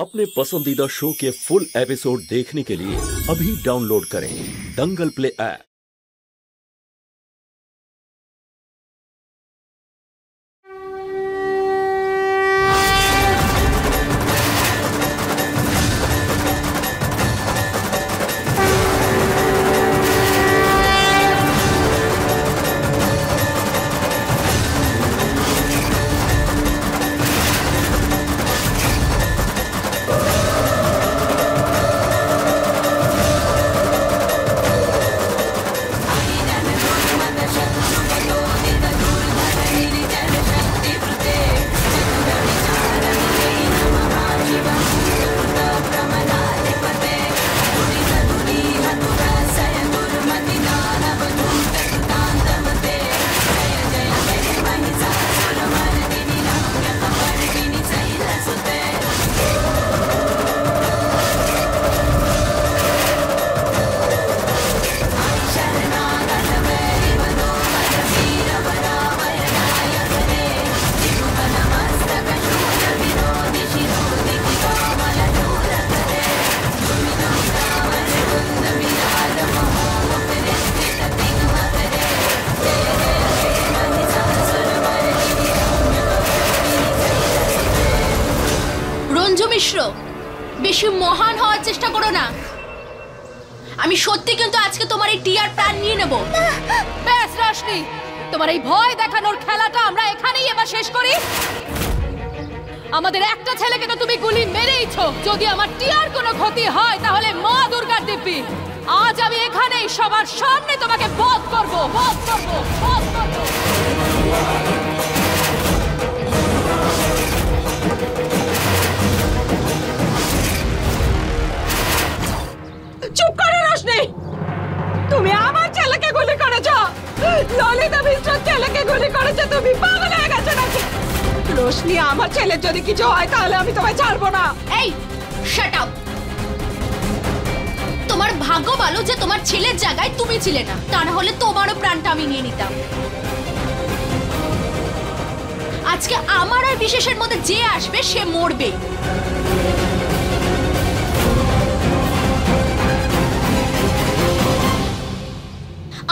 अपने पसंदीदा शो के फुल एपिसोड देखने के लिए अभी डाउनलोड करें दंगल प्ले ऐप। বেশি মহান হওয়ার চেষ্টা করো না। আমি সত্যি কিন্তু আজকে তোমার এই টিয়ার প্রাণ নিয়ে নেব। বেশ রশনি, তোমার এই ভয় দেখানোর খেলাটা আমরা এখানেই এবার শেষ করি। আমাদের একটা ছেলেকে তো তুমি গুলি মেরেইছো। যদি আমার টিয়ার কোনো ক্ষতি হয় তাহলে মা দুর্গার দিব্যি। আজ আমি এখানেই সবার সামনে তোমাকে বধ করব। চুপ করো রশনি, তুমি আমার ছেলেকে গুলি করেছো। ললিতা মিশ্রের ছেলেকে গুলি করেছো। তুমি পাগল হয়ে গেছো নাকি? রশনি, আমার ছেলের যদি কিছু হয় তাহলে আমি তোমায় ছাড়বো না। এই শাট আপ। তোমার ভাগ্য ভালো যে তোমার ছেলের জায়গায় তুমি ছিলে না, তা না হলে তোমারও প্রাণটা আমি নিয়ে নিতাম। আজকে আমার আর বিশেষের মধ্যে যে আসবে সে মরবে।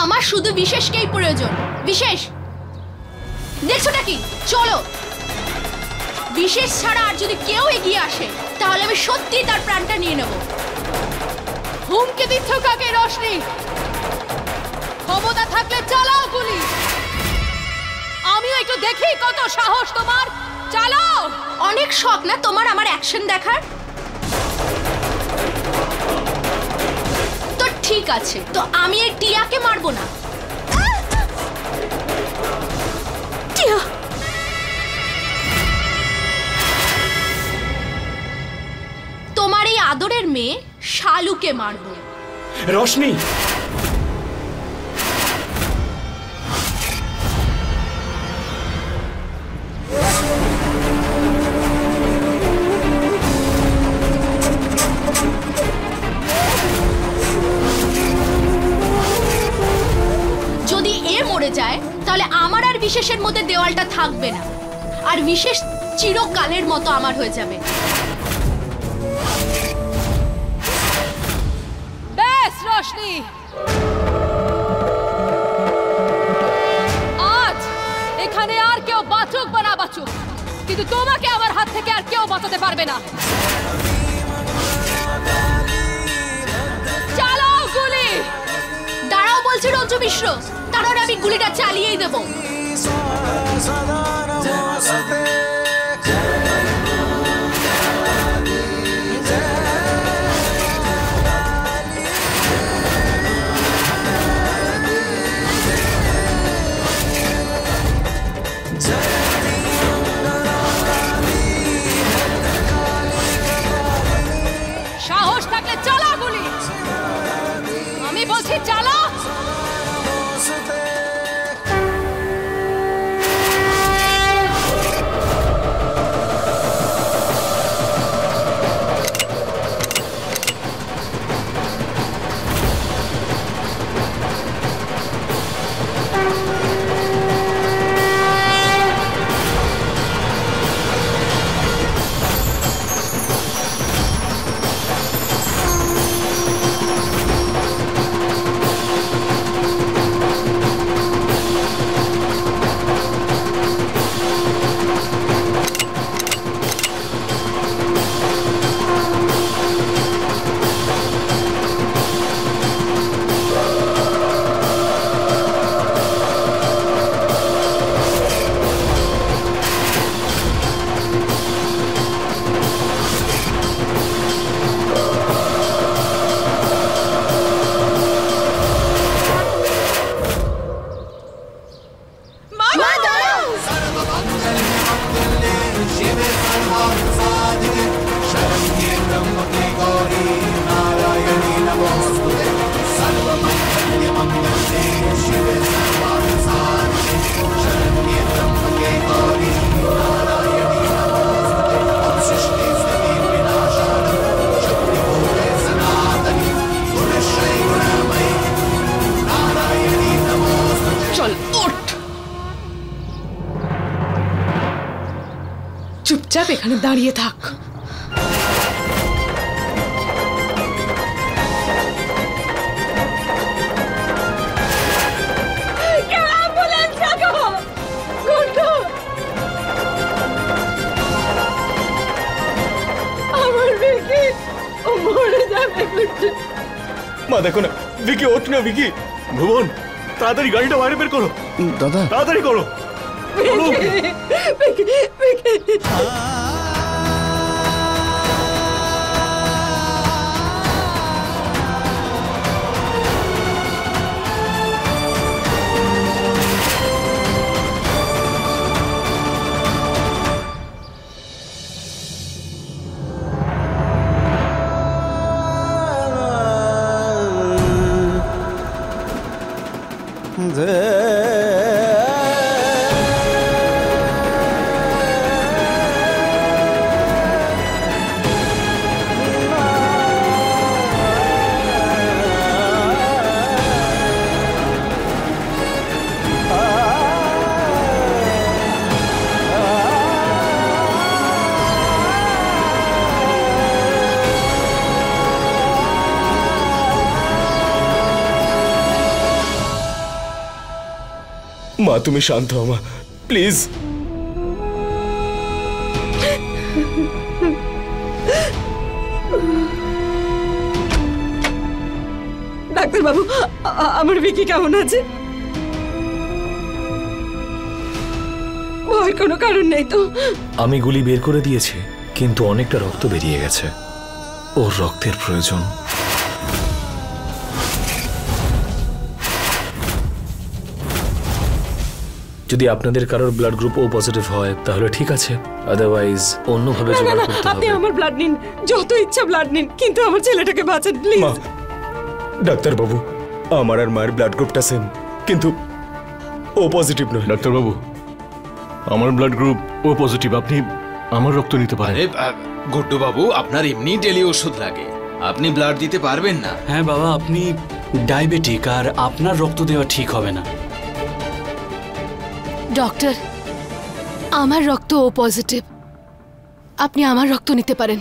আমার শুধু বিশেষকেই প্রয়োজন। বিশেষ, দেখছোটা কি? চলো। বিশেষ ছাড়া আর যদি কেউ এগিয়ে আসে তাহলে আমি সত্যি তার প্রাণটা নিয়ে নেব। হুমকি দিচ্ছ কাকে রশনি? ক্ষমতা থাকলে চালাও গুলি। আমিও একটু দেখি কত সাহস তোমার। চালাও। অনেক শখ না তোমার আমার অ্যাকশন দেখার? তো ঠিক আছে, তো আমি এই টিয়াকে মারবো না। টিয়া, তোমার এই আদরের মেয়ে শালুকে মারবো। রশনি, যদি এ মরে যায় তাহলে আমার আর বিশেষের মধ্যে দেওয়ালটা থাকবে না, আর বিশেষ চিরকালের মতো আমার হয়ে যাবে। বেশ রশনি, আজ এখানে আর কেউ বাঁচুক বা না বাঁচুক, কিন্তু তোমাকে আমার হাত থেকে আর কেউ বাঁচাতে পারবে না। চালাও গুলি। দাঁড়াও বলছি রঞ্জু মিশ্র, তারপরে আমি গুলিটা চালিয়েই দেবো। সাহস থাকলে চালাও গুলি। আমি বলছি চালাও। চুপচাপ এখানে দাঁড়িয়ে থাক। মা দেখো না, ভিকি ওঠ না, ভিকি। ভুবন তাড়াতাড়ি গাড়িটা বাইরে বের করো। দাদা তাড়াতাড়ি করো। মা তুমি শান্ত হও মা, প্লিজ। ডাক্তার বাবু, আমার ভিকি কেমন আছে? ভয়ের কোনো কারণ নেই তো? আমি গুলি বের করে দিয়েছি, কিন্তু অনেকটা রক্ত বেরিয়ে গেছে। ওর রক্তের প্রয়োজন। যদি আপনাদের কারোর ব্লাড গ্রুপ ও পজিটিভ হয় তাহলে ঠিক আছে, আদারওয়াইজ অন্যভাবে জোগাড় করতে হবে। আপনি আমার ব্লাড নিন, যত ইচ্ছা ব্লাড নিন, কিন্তু আমার ছেলেটাকে বাঁচান প্লিজ। মা, ডাক্তার বাবু, আমার আর মায়ের ব্লাড গ্রুপটা সেম, কিন্তু ও পজিটিভ নয়। ডাক্তার বাবু, আমার ব্লাড গ্রুপ ও পজিটিভ, আপনি আমার রক্ত নিতে পারেন। গুড্ডু বাবু, আপনার এমনি ডেলি ওষুধ লাগে, আপনি ব্লাড দিতে পারবেন না। হ্যাঁ বাবা, আপনি ডায়াবেটিক, আর আপনার রক্ত দেওয়া ঠিক হবে না। ডক্টর, আমার রক্ত ও পজিটিভ, আপনি আমার রক্ত নিতে পারেন।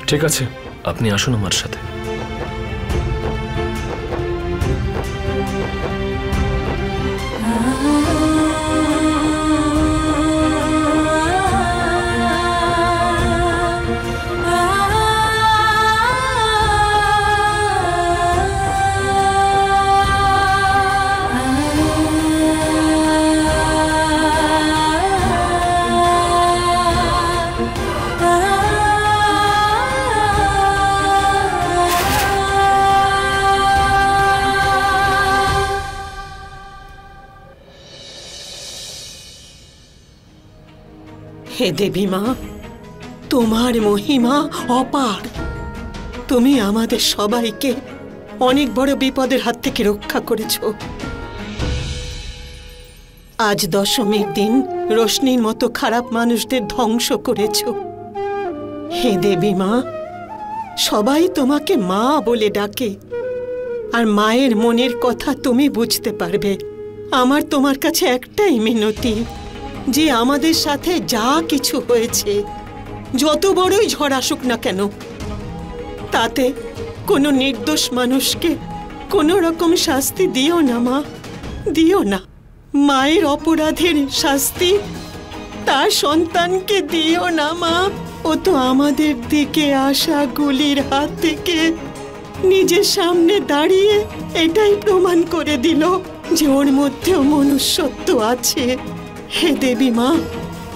ঠিক আছে, আপনি আসুন আমার সাথে। হে দেবী মা, তোমার মহিমা অপার। তুমি আমাদের সবাইকে অনেক বড় বিপদের হাত থেকে রক্ষা করেছ। আজ দশমীর দিন রোশনির মতো খারাপ মানুষদের ধ্বংস করেছ। হে দেবী মা, সবাই তোমাকে মা বলে ডাকে, আর মায়ের মনের কথা তুমি বুঝতে পারবে। আমার তোমার কাছে একটাই মিনতি, যে আমাদের সাথে যা কিছু হয়েছে, যত বড়ই ঝড় আসুক না কেন, তাতে কোনো নির্দোষ মানুষকে কোনো রকম শাস্তি দিও না মা, দিও না। মায়ের অপরাধের শাস্তি তার সন্তানকে দিও না মা। ও তো আমাদের দিকে আসা গুলির হাত থেকে নিজের সামনে দাঁড়িয়ে এটাই প্রমাণ করে দিল যে ওর মধ্যেও মনুষ্যত্ব আছে। হে দেবী মা,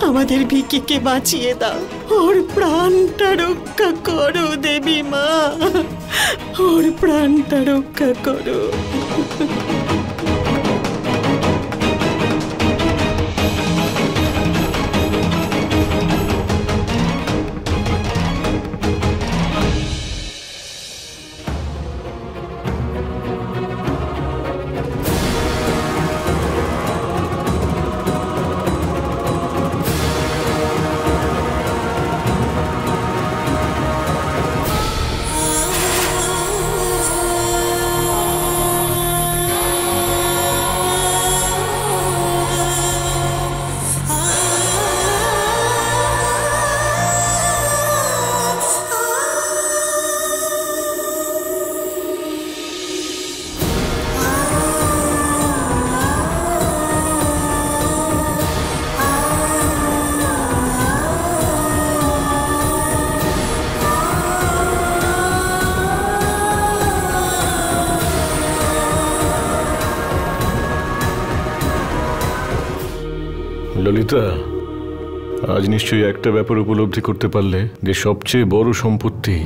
আমাদের ভিকিকে বাঁচিয়ে দাও, ওর প্রাণটা রক্ষা করো দেবী মা, ওর প্রাণটা রক্ষা করো। ললিতা, আজ নিশ্চয়ই একটা ব্যাপার উপলব্ধি করতে পারলে যে সবচেয়ে বড় সম্পত্তি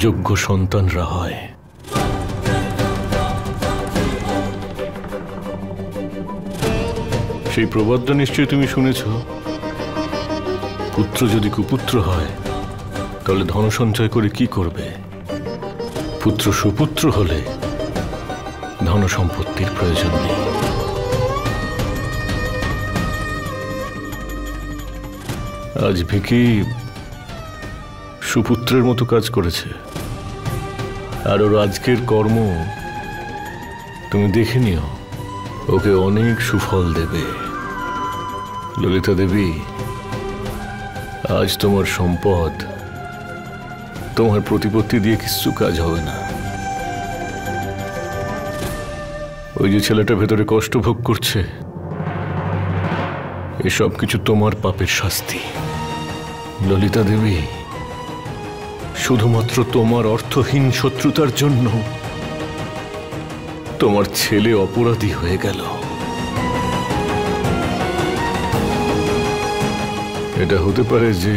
যোগ্য সন্তানরা হয়। সেই প্রবাদটা নিশ্চয়ই তুমি শুনেছ, পুত্র যদি কুপুত্র হয় তাহলে ধন সঞ্চয় করে কি করবে? পুত্র সুপুত্র হলে ধন সম্পত্তির প্রয়োজন নেই। আজ ভিকি সুপুত্রের মতো কাজ করেছে, আর ওর আজকের কর্ম তুমি দেখে নিও, ওকে অনেক সুফল দেবে। ললিতা দেবী, আজ তোমার সম্পদ, তোমার প্রতিপত্তি দিয়ে কিছু কাজ হবে না। ওই যে ছেলেটা ভেতরে কষ্ট ভোগ করছে, এসব কিছু তোমার পাপের শাস্তি। ললিতা দেবী, শুধুমাত্র তোমার অর্থহীন শত্রুতার জন্য তোমার ছেলে অপরাধী হয়ে গেল। এটা হতে পারে যে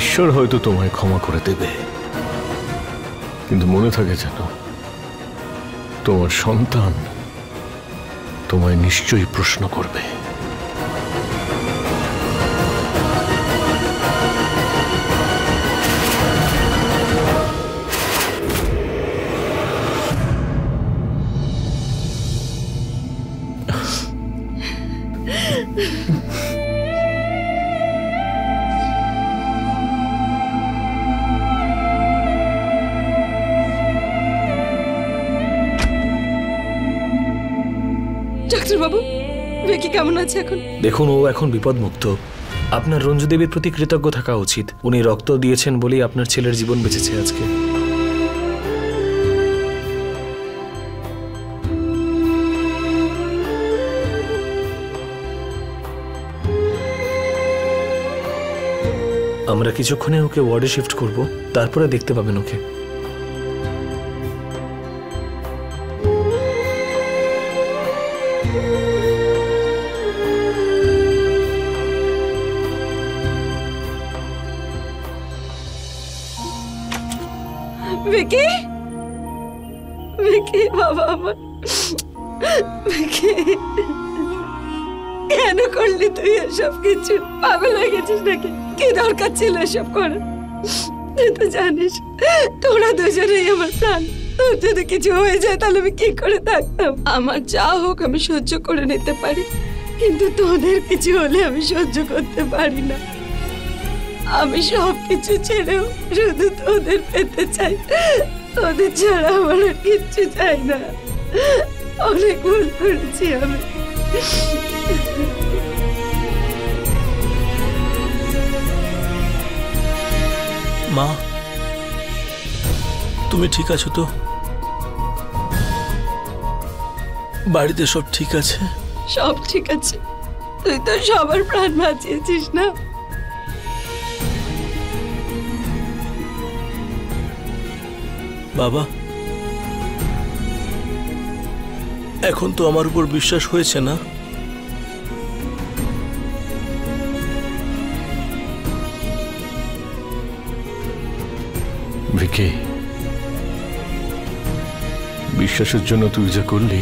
ঈশ্বর হয়তো তোমায় ক্ষমা করে দেবে, কিন্তু মনে থাকে যেন তোমার সন্তান তোমায় নিশ্চয়ই প্রশ্ন করবে। ডাক্তারবাবু, ভিকি কেমন আছে এখন? দেখুন, ও এখন বিপদমুক্ত। আপনার রঞ্জু দেবীর প্রতি কৃতজ্ঞ থাকা উচিত। উনি রক্ত দিয়েছেন বলেই আপনার ছেলের জীবন বেঁচেছে আজকে। আমরা কিছুক্ষণে ওকে ওয়ার্ডে শিফট করব, তারপরে দেখতে পাবেন ওকে। ভিকি, ভিকি বাবা আমার, ভিকি কেন করলি তুই এসব কিছু? পাগল হয়ে গেছিস নাকি? কি দরকার ছিল এসব করার? তুই তো জানিস তোরা দুজনেই আমার প্রাণ। তোর যদি কিছু হয়ে যায় তাহলে আমি কি করে থাকতাম? আমার যা হোক আমি সহ্য করে নিতে পারি, কিন্তু তোদের কিছু হলে আমি সহ্য করতে পারি না। আমি সব কিছু ছেড়েও শুধু তোদের পেতে চাই। তোদের ছাড়া আমার আর কিচ্ছু চাই না। অনেক ভুল করেছি আমি। মা, তুমি ঠিক আছো তো? বাড়িতে সব ঠিক আছে? সব ঠিক আছে। তুই তো সবার প্রাণ বাঁচিয়েছিস না? বাবা, এখন তো আমার উপর বিশ্বাস হয়েছে না? ভিকি, বিশ্বাসের জন্য তুই যা করলি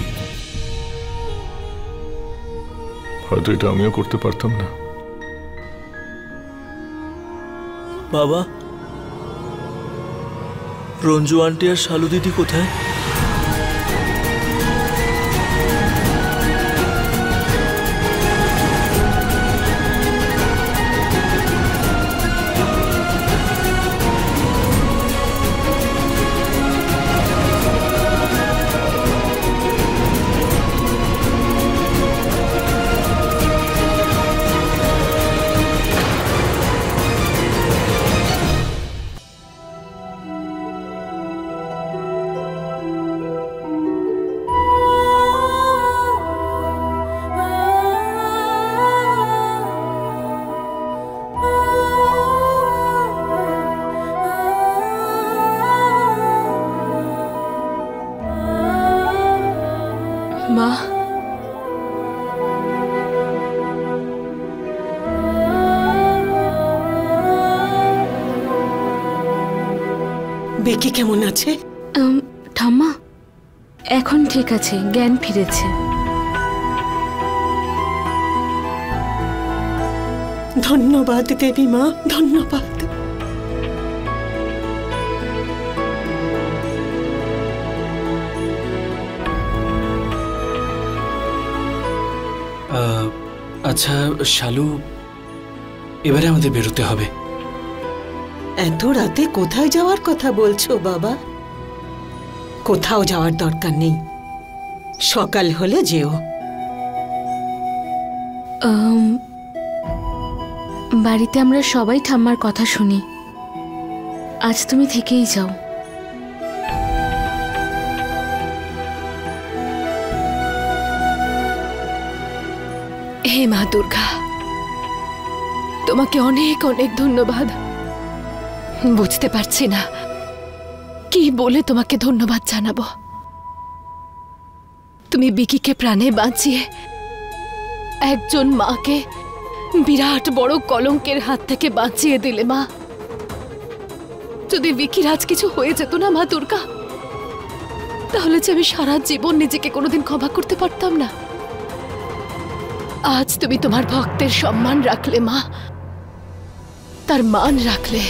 হয়তো এটা আমিও করতে পারতাম না। বাবা, রঞ্জু আন্টি আর শালু দিদি কোথায়? বেকি কেমন আছে? ঠাম্মা এখন ঠিক আছে, জ্ঞান ফিরেছে। ধন্যবাদ দেবী মা, ধন্যবাদ। আচ্ছা শালু, এবারে আমাদের বেরোতে হবে। এত রাতে কোথায় যাওয়ার কথা বলছো বাবা? কোথাও যাওয়ার দরকার নেই, সকাল হলে যেও। বাড়িতে আমরা সবাই ঠাম্মার কথা শুনি, আজ তুমি থেকেই যাও। হে মা দুর্গা, তোমাকে অনেক অনেক ধন্যবাদ। বুঝতে পারছি না কি বলে তোমাকে ধন্যবাদ জানাবো। তুমি বিকিকে প্রাণে বাঁচিয়ে একজন মাকে বিরাট বড় কলঙ্কের হাত থেকে বাঁচিয়ে দিলে মা। যদি বিকির আজ কিছু হয়ে যেত না মা দুর্গা, তাহলে যে আমি সারা জীবন নিজেকে কোনোদিন ক্ষমা করতে পারতাম না। আজ তুমি তোমার ভক্তের সম্মান রাখলে মা, তার মান রাখলে।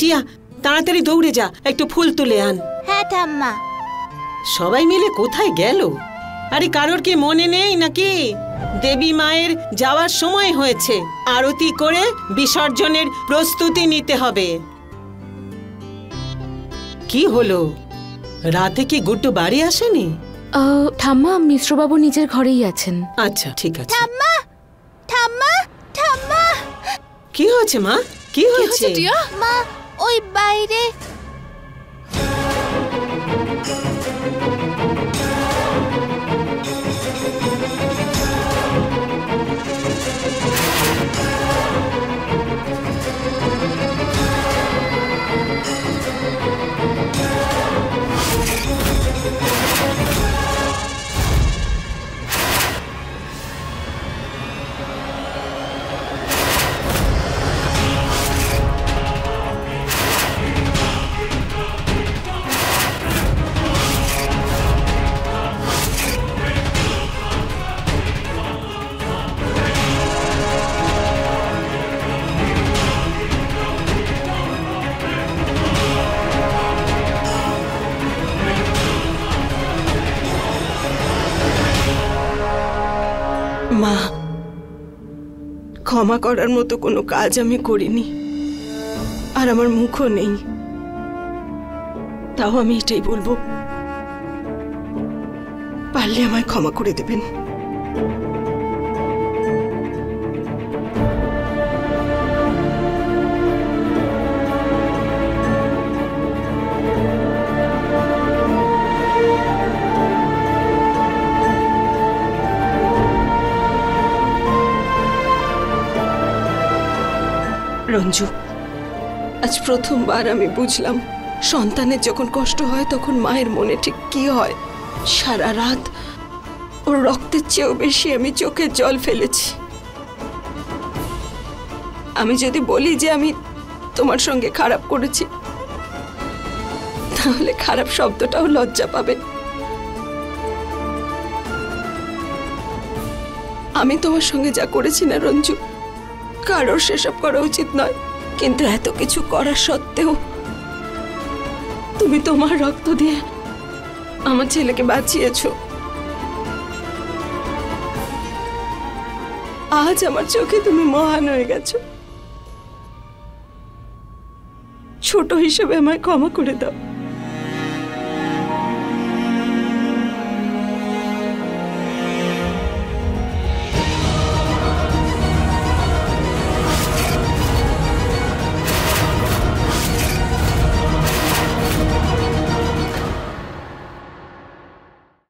টিয়া, তাড়াতাড়ি দৌড়ে যা, একটু ফুল তুলে আন। হ্যাঁ ঠাম্মা। সবাই মিলে কোথায় গেল? আরে কারোর কি মনে নেই নাকি? দেবী মায়ের যাওয়ার সময় হয়েছে, আরতি করে বিসর্জনের প্রস্তুতি নিতে হবে। কি হলো, রাতে কি গুড্ডু বাড়ি আসেনি? ঠাম্মা মিশ্রবাবু নিজের ঘরেই আছেন। আচ্ছা ঠিক আছে। ঠাম্মা, ঠাম্মা, ঠাম্মা। কি হয়েছে মা? কি হয়েছে? মা ওই বাইরে মা, ক্ষমা করার মতো কোনো কাজ আমি করিনি, আর আমার মুখও নেই। তাও আমি এটাই বলবো, পারলে আমায় ক্ষমা করে দেবেন। রঞ্জু, আজ প্রথমবার আমি বুঝলাম সন্তানের যখন কষ্ট হয় তখন মায়ের মনে ঠিক কি হয়। সারা রাত ওর রক্তের চেয়েও বেশি আমি চোখের জল ফেলেছি। আমি যদি বলি যে আমি তোমার সঙ্গে খারাপ করেছি, তাহলে খারাপ শব্দটাও লজ্জা পাবে। আমি তোমার সঙ্গে যা করেছি না রঞ্জু, কারোর সেসব করা উচিত নয়, কিন্তু এত কিছু করার সত্ত্বেও তুমি তোমার রক্ত দিয়ে আমার ছেলেকে বাঁচিয়েছো। আজ আমার চোখে তুমি মহান হয়ে গেছো। ছোট হিসেবে আমায় ক্ষমা করে দাও।